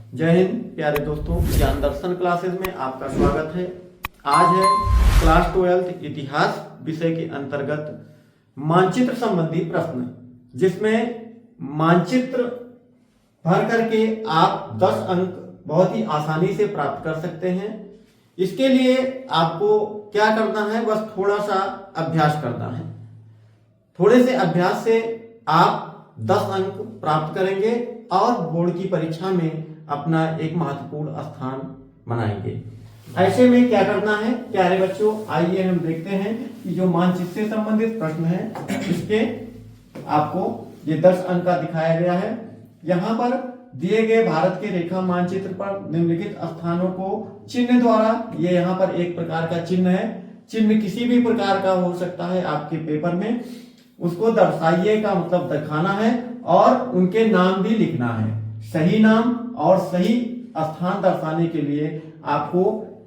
जय हिंद प्यारे दोस्तों, ज्ञान दर्शन क्लासेस में आपका स्वागत है। आज है क्लास 12 इतिहास विषय के अंतर्गत मानचित्र संबंधी प्रश्न, जिसमें मानचित्र भर करके आप 10 अंक बहुत ही आसानी से प्राप्त कर सकते हैं। इसके लिए आपको क्या करना है, बस थोड़ा सा अभ्यास करना है। थोड़े से अभ्यास से आप 10 अंक प्राप्त करेंगे और बोर्ड की परीक्षा में अपना एक महत्वपूर्ण स्थान बनाएंगे। ऐसे में क्या करना है प्यारे बच्चों, आइए हम देखते हैं कि जो मानचित्र से संबंधित प्रश्न है इसके आपको ये 10 अंक का दिखाया गया है। यहाँ पर दिए गए भारत के रेखा मानचित्र पर निम्नलिखित स्थानों को चिन्ह द्वारा, ये यहाँ पर एक प्रकार का चिन्ह है, चिन्ह किसी भी प्रकार का हो सकता है आपके पेपर में, उसको दर्शाइए का मतलब दिखाना है और उनके नाम भी लिखना है। सही नाम और सही स्थान दर्शाने के लिए आपको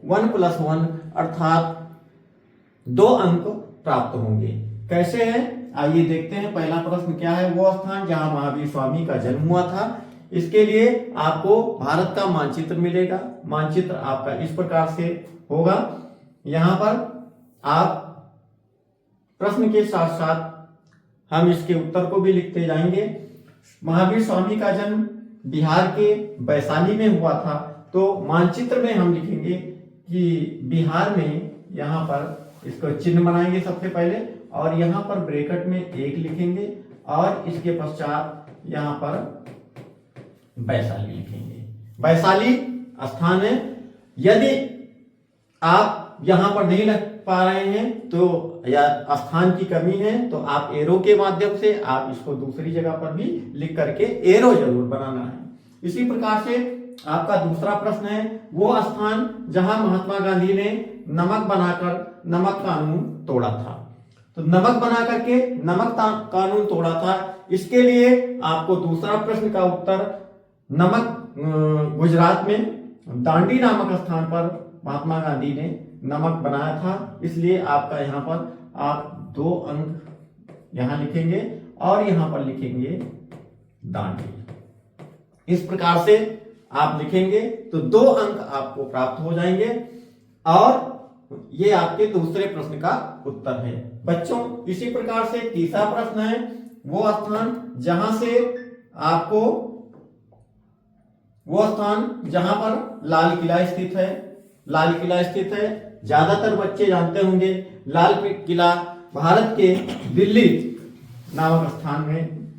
1+1 अर्थात 2 अंक प्राप्त होंगे। कैसे है आइए देखते हैं। पहला प्रश्न क्या है, वो स्थान जहां महावीर स्वामी का जन्म हुआ था। इसके लिए आपको भारत का मानचित्र मिलेगा। मानचित्र आपका इस प्रकार से होगा। यहां पर आप प्रश्न के साथ साथ हम इसके उत्तर को भी लिखते जाएंगे। महावीर स्वामी का जन्म बिहार के वैशाली में हुआ था, तो मानचित्र में हम लिखेंगे कि बिहार में, यहाँ पर इसको चिन्ह बनाएंगे सबसे पहले और यहाँ पर ब्रैकेट में 1 लिखेंगे और इसके पश्चात यहाँ पर वैशाली लिखेंगे। वैशाली स्थान है। यदि आप यहाँ पर नहीं लिख पा रहे हैं तो या स्थान की कमी है तो आप एरो के माध्यम से आप इसको दूसरी जगह पर भी लिख करके एरो जरूर बनाना है। इसी प्रकार से आपका दूसरा प्रश्न है, वो स्थान जहां महात्मा गांधी ने नमक बनाकर नमक कानून तोड़ा था। तो नमक बना करके नमक कानून तोड़ा था, इसके लिए आपको दूसरा प्रश्न का उत्तर नमक गुजरात में दांडी नामक स्थान पर महात्मा गांधी ने नमक बनाया था, इसलिए आपका यहाँ पर आप 2 अंक यहाँ लिखेंगे और यहाँ पर लिखेंगे दांडी। इस प्रकार से आप लिखेंगे तो 2 अंक आपको प्राप्त हो जाएंगे और ये आपके दूसरे प्रश्न का उत्तर है। बच्चों इसी प्रकार से तीसरा प्रश्न है, वो स्थान जहां से आपको, वो स्थान जहां पर लाल किला स्थित है। लाल किला स्थित है, ज्यादातर बच्चे जानते होंगे लाल किला भारत के दिल्ली नामक स्थान में,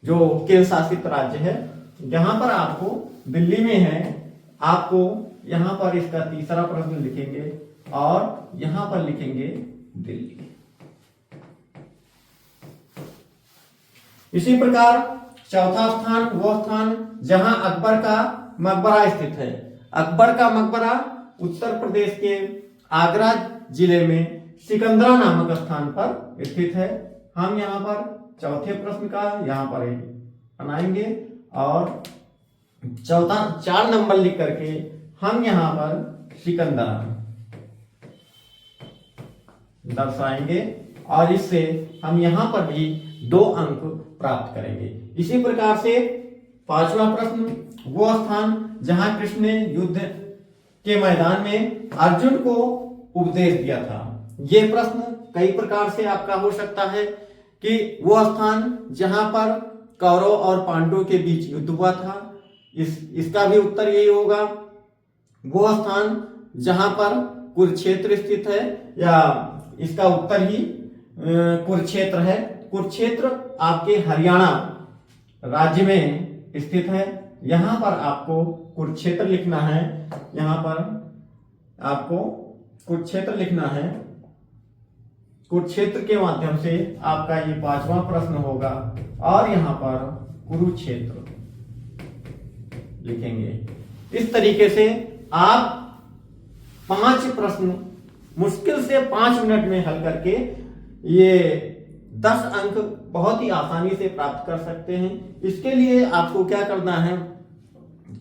जो केंद्र शासित राज्य है, जहां पर आपको दिल्ली में है। आपको यहां पर इसका तीसरा प्रश्न लिखेंगे और यहां पर लिखेंगे दिल्ली। इसी प्रकार चौथा स्थान, वो स्थान जहां अकबर का मकबरा स्थित है। अकबर का मकबरा उत्तर प्रदेश के आगरा जिले में सिकंदरा नामक स्थान पर स्थित है। हम यहाँ पर चौथे प्रश्न का यहाँ पर बनाएंगे और चौथा 4 नंबर लिख करके हम यहाँ पर सिकंदरा दर्शाएंगे और इससे हम यहाँ पर भी 2 अंक प्राप्त करेंगे। इसी प्रकार से पांचवा प्रश्न, वो स्थान जहां कृष्ण ने युद्ध के मैदान में अर्जुन को उपदेश दिया था। ये प्रश्न कई प्रकार से आपका हो सकता है कि वो स्थान जहां पर कौरव और पांडवों के बीच युद्ध हुआ था, इसका भी उत्तर यही होगा। वो स्थान जहां पर कुरुक्षेत्र स्थित है, या इसका उत्तर ही कुरुक्षेत्र है। कुरुक्षेत्र आपके हरियाणा राज्य में स्थित है। यहां पर आपको कुरुक्षेत्र लिखना है। यहां पर आपको कुरुक्षेत्र लिखना है। कुरुक्षेत्र के माध्यम से आपका ये 5वां प्रश्न होगा और यहां पर कुरुक्षेत्र लिखेंगे। इस तरीके से आप 5 प्रश्न मुश्किल से 5 मिनट में हल करके ये 10 अंक बहुत ही आसानी से प्राप्त कर सकते हैं। इसके लिए आपको क्या करना है,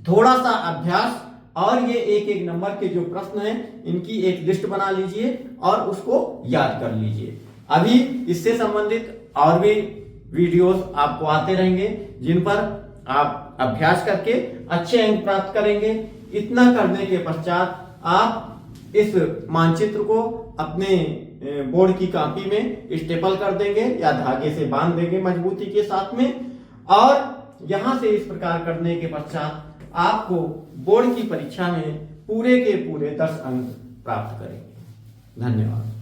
थोड़ा सा अभ्यास और ये एक नंबर के जो प्रश्न हैं इनकी एक लिस्ट बना लीजिए और उसको याद कर लीजिए। अभी इससे संबंधित और भी वीडियोस आपको आते रहेंगे जिन पर आप अभ्यास करके अच्छे अंक प्राप्त करेंगे। इतना करने के पश्चात आप इस मानचित्र को अपने बोर्ड की कॉपी में स्टेपल कर देंगे या धागे से बांध देंगे मजबूती के साथ में। और यहां से इस प्रकार करने के पश्चात आपको बोर्ड की परीक्षा में पूरे के पूरे 10 अंक प्राप्त करेंगे। धन्यवाद।